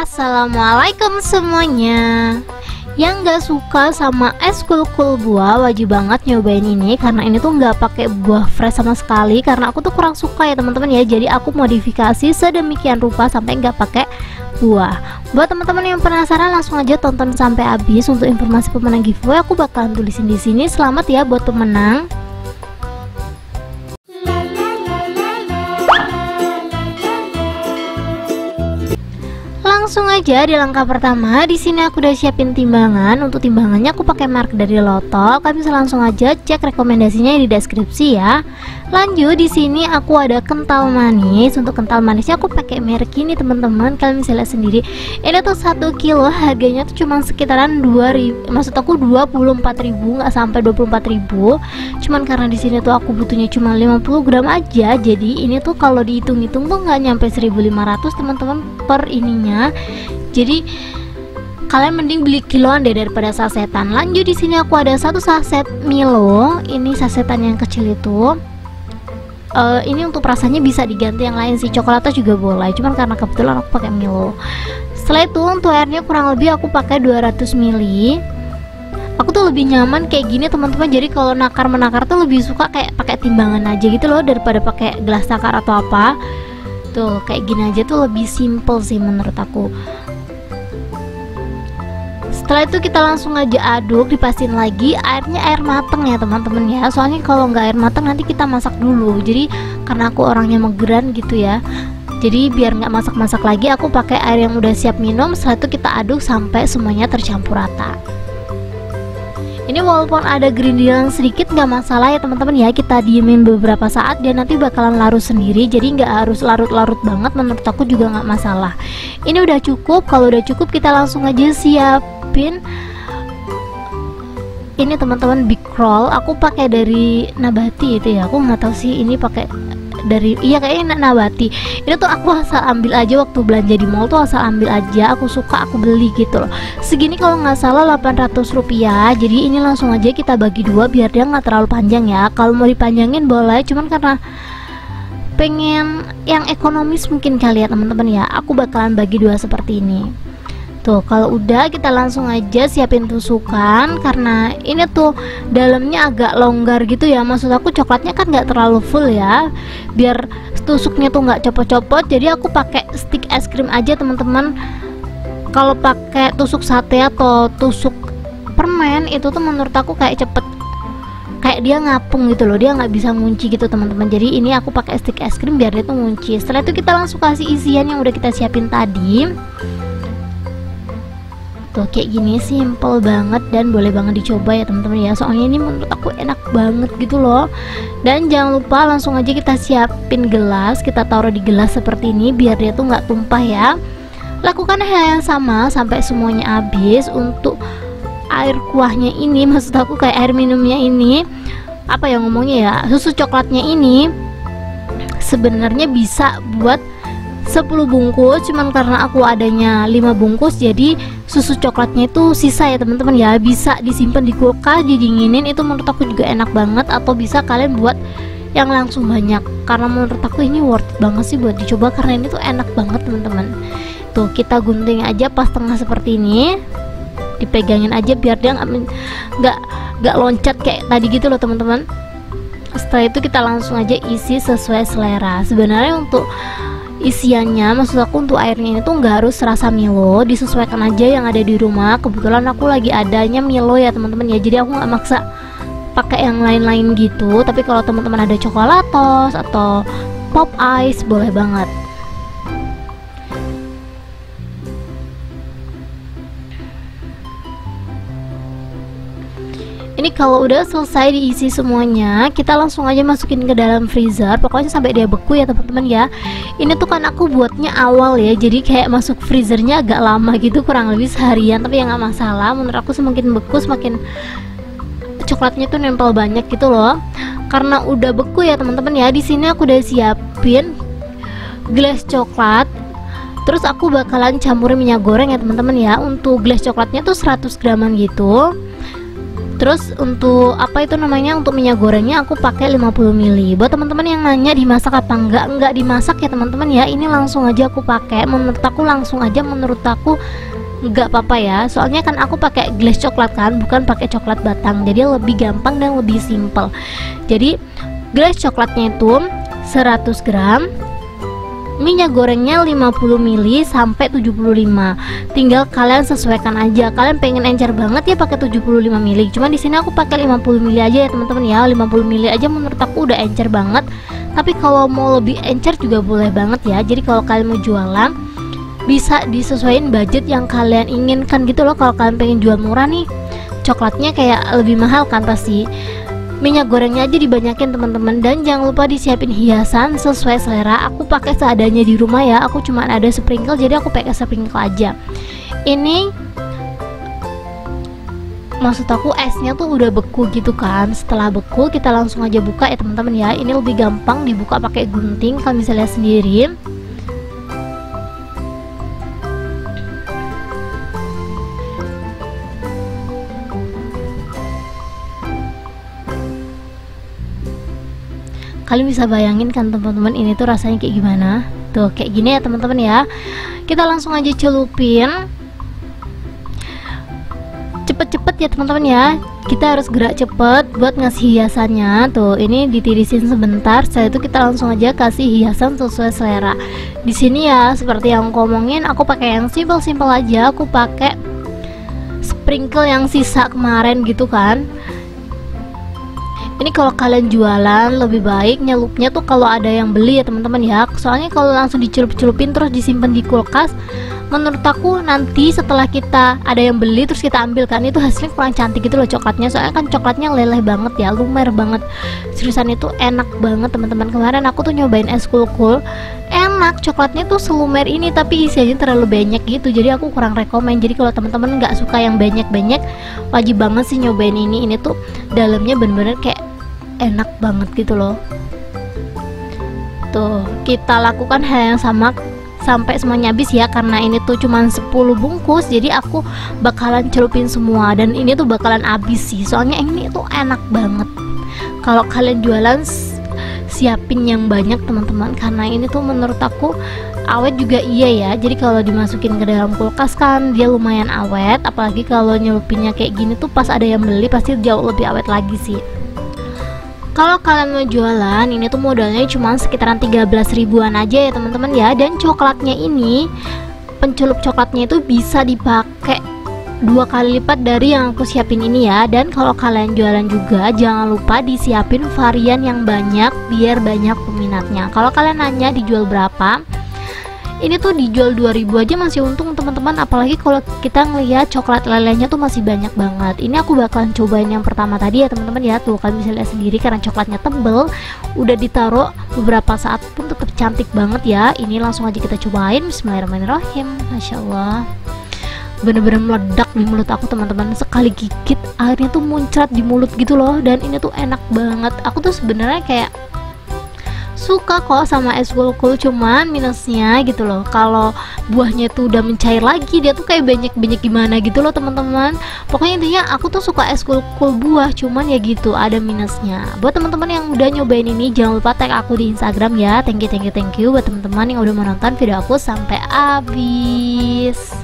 Assalamualaikum semuanya. Yang gak suka sama es kul-kul buah wajib banget nyobain ini, karena ini tuh nggak pakai buah fresh sama sekali. Karena aku tuh kurang suka ya teman-teman ya, jadi aku modifikasi sedemikian rupa sampai nggak pakai buah. Buat teman-teman yang penasaran, langsung aja tonton sampai habis. Untuk informasi pemenang giveaway aku bakalan tulisin di sini. Selamat ya buat pemenang. Langsung aja di langkah pertama. Di sini aku udah siapin timbangan. Untuk timbangannya aku pakai merek dari Lotto. Kalian bisa langsung aja cek rekomendasinya di deskripsi ya. Lanjut, di sini aku ada kental manis. Untuk kental manisnya aku pakai merek ini teman-teman. Kalian bisa lihat sendiri. Ini tuh 1 kilo harganya tuh cuma sekitaran 2.000. Maksud aku 24.000, nggak sampai 24.000. Cuman karena di sini tuh aku butuhnya cuma 50 gram aja. Jadi ini tuh kalau dihitung-hitung tuh nggak nyampe 1.500 teman-teman per ininya. Jadi kalian mending beli kiloan deh daripada sasetan. Lanjut, di sini aku ada 1 saset Milo. Ini sasetan yang kecil itu. Ini untuk rasanya bisa diganti yang lain sih, coklatnya juga boleh. Cuman karena kebetulan aku pakai Milo. Setelah itu untuk airnya kurang lebih aku pakai 200 ml. Aku tuh lebih nyaman kayak gini teman-teman. Jadi kalau nakar-menakar tuh lebih suka kayak pakai timbangan aja gitu loh, daripada pakai gelas takar atau apa. Tuh kayak gini aja tuh lebih simple sih menurut aku. Setelah itu kita langsung aja aduk, dipastiin lagi airnya air mateng ya teman-teman ya. Soalnya kalau nggak air mateng nanti kita masak dulu. Jadi karena aku orangnya mageran gitu ya, jadi biar nggak masak-masak lagi aku pakai air yang udah siap minum. Setelah itu kita aduk sampai semuanya tercampur rata. Ini walaupun ada gerindilan sedikit nggak masalah ya teman-teman ya, kita diemin beberapa saat dia nanti bakalan larut sendiri. Jadi nggak harus larut-larut banget, menurut aku juga nggak masalah. Ini udah cukup. Kalau udah cukup kita langsung aja siapin ini teman-teman, big roll. Aku pakai dari Nabati itu ya, aku nggak tahu sih ini pakai dari, iya kayaknya Nabati. Ini tuh aku asal ambil aja waktu belanja di mall tuh, asal ambil aja, aku suka aku beli gitu loh. Segini kalau nggak salah 800 rupiah. Jadi ini langsung aja kita bagi dua biar dia nggak terlalu panjang ya. Kalau mau dipanjangin boleh, cuman karena pengen yang ekonomis mungkin kali ya teman-teman ya, aku bakalan bagi dua seperti ini. Tuh kalau udah kita langsung aja siapin tusukan. Karena ini tuh dalamnya agak longgar gitu ya, maksud aku coklatnya kan nggak terlalu full ya, biar tusuknya tuh nggak copot-copot. Jadi aku pakai stick es krim aja teman-teman. Kalau pakai tusuk sate atau tusuk permen itu tuh menurut aku kayak cepet, kayak dia ngapung gitu loh, dia nggak bisa ngunci gitu teman-teman. Jadi ini aku pakai stick es krim biar dia tuh ngunci. Setelah itu kita langsung kasih isian yang udah kita siapin tadi. Tuh kayak gini, simple banget dan boleh banget dicoba ya teman-teman ya. Soalnya ini menurut aku enak banget gitu loh. Dan jangan lupa langsung aja kita siapin gelas, kita taruh di gelas seperti ini biar dia tuh nggak tumpah ya. Lakukan hal yang sama sampai semuanya habis. Untuk air kuahnya ini, maksud aku kayak air minumnya ini, apa ya ngomongnya ya, susu coklatnya ini sebenarnya bisa buat 10 bungkus, cuman karena aku adanya 5 bungkus jadi susu coklatnya itu sisa ya teman-teman ya. Bisa disimpan di kulkas, didinginin, itu menurut aku juga enak banget. Atau bisa kalian buat yang langsung banyak, karena menurut aku ini worth it banget sih buat dicoba, karena ini tuh enak banget teman-teman. Tuh kita gunting aja pas tengah seperti ini, dipegangin aja biar dia nggak loncat kayak tadi gitu loh teman-teman. Setelah itu kita langsung aja isi sesuai selera. Sebenarnya untuk isiannya, maksud aku untuk airnya ini tuh nggak harus rasa Milo, disesuaikan aja yang ada di rumah. Kebetulan aku lagi adanya Milo ya teman-teman ya, jadi aku nggak maksa pakai yang lain-lain gitu. Tapi kalau teman-teman ada coklatos atau pop ice boleh banget. Ini kalau udah selesai diisi semuanya, kita langsung aja masukin ke dalam freezer. Pokoknya sampai dia beku ya teman-teman ya. Ini tuh kan aku buatnya awal ya, jadi kayak masuk freezernya agak lama gitu, kurang lebih seharian. Tapi ya nggak masalah, menurut aku semakin beku semakin coklatnya tuh nempel banyak gitu loh. Karena udah beku ya teman-teman ya. Di sini aku udah siapin gelas coklat. Terus aku bakalan campurin minyak goreng ya teman-teman ya. Untuk gelas coklatnya tuh 100 graman gitu. Terus untuk apa itu namanya, untuk minyak gorengnya aku pakai 50 ml. Buat teman-teman yang nanya dimasak apa enggak dimasak ya teman-teman ya. Ini langsung aja aku pakai. Menurut aku langsung aja, menurut aku enggak apa-apa ya. Soalnya kan aku pakai glaze coklat kan, bukan pakai coklat batang. Jadi lebih gampang dan lebih simple. Jadi glaze coklatnya itu 100 gram, minyak gorengnya 50 ml sampai 75. Tinggal kalian sesuaikan aja. Kalian pengen encer banget ya pakai 75 ml. Cuman di sini aku pakai 50 ml aja ya teman-teman ya. 50 ml aja menurut aku udah encer banget. Tapi kalau mau lebih encer juga boleh banget ya. Jadi kalau kalian mau jualan bisa disesuaikan budget yang kalian inginkan gitu loh. Kalau kalian pengen jual murah nih, coklatnya kayak lebih mahal kan pasti. Minyak gorengnya aja dibanyakin teman-teman, dan jangan lupa disiapin hiasan sesuai selera. Aku pakai seadanya di rumah ya, aku cuma ada sprinkle jadi aku pakai sprinkle aja. Ini maksud aku esnya tuh udah beku gitu kan. Setelah beku kita langsung aja buka ya teman-teman ya. Ini lebih gampang dibuka pakai gunting, kalian bisa lihat sendiri. Kalian bisa bayangin kan teman-teman, ini tuh rasanya kayak gimana. Tuh kayak gini ya teman-teman ya. Kita langsung aja celupin. Cepet-cepet ya teman-teman ya. Kita harus gerak cepet buat ngasih hiasannya. Tuh ini ditirisin sebentar. Setelah itu kita langsung aja kasih hiasan sesuai selera. Di sini ya seperti yang aku ngomongin, aku pakai yang simple-simple aja. Aku pakai sprinkle yang sisa kemarin gitu kan. Ini kalau kalian jualan lebih baik nyelupnya tuh kalau ada yang beli ya teman-teman ya. Soalnya kalau langsung dicelup-celupin terus disimpan di kulkas, menurut aku nanti setelah kita ada yang beli terus kita ambil kan, itu hasilnya kurang cantik gitu loh coklatnya. Soalnya kan coklatnya leleh banget ya, lumer banget. Seriusan itu enak banget teman-teman. Kemarin aku tuh nyobain es kul-kul, enak, coklatnya tuh selumer ini tapi isinya terlalu banyak gitu. Jadi aku kurang rekomen. Jadi kalau teman-teman nggak suka yang banyak-banyak, wajib banget sih nyobain ini. Ini tuh dalamnya bener-bener kayak enak banget gitu loh. Tuh kita lakukan hal yang sama sampai semuanya habis ya, karena ini tuh cuman 10 bungkus jadi aku bakalan celupin semua, dan ini tuh bakalan habis sih soalnya ini tuh enak banget. Kalau kalian jualan siapin yang banyak teman-teman, karena ini tuh menurut aku awet juga iya ya. Jadi kalau dimasukin ke dalam kulkas kan dia lumayan awet, apalagi kalau nyelupinnya kayak gini tuh pas ada yang beli pasti jauh lebih awet lagi sih. Kalau kalian mau jualan, ini tuh modalnya cuma sekitaran 13 ribuan aja ya teman-teman ya. Dan coklatnya ini, pencelup coklatnya itu bisa dipakai 2 kali lipat dari yang aku siapin ini ya. Dan kalau kalian jualan juga jangan lupa disiapin varian yang banyak biar banyak peminatnya. Kalau kalian nanya dijual berapa, ini tuh dijual 2000 aja masih untung teman-teman. Apalagi kalau kita ngelihat coklat lelenya tuh masih banyak banget. Ini aku bakalan cobain yang pertama tadi ya teman-teman ya. Tuh kalian bisa lihat sendiri karena coklatnya tebel, udah ditaruh beberapa saat pun tetap cantik banget ya. Ini langsung aja kita cobain. Bismillahirrahmanirrahim. Masya Allah, bener-bener meledak di mulut aku teman-teman. Sekali gigit airnya tuh muncrat di mulut gitu loh. Dan ini tuh enak banget. Aku tuh sebenarnya kayak suka kok sama es kul-kul, cuman minusnya gitu loh, kalau buahnya tuh udah mencair lagi dia tuh kayak banyak-banyak gimana gitu loh teman-teman. Pokoknya intinya aku tuh suka es kul-kul buah, cuman ya gitu ada minusnya. Buat teman-teman yang udah nyobain ini jangan lupa tag aku di Instagram ya. Thank you buat teman-teman yang udah menonton video aku sampai habis.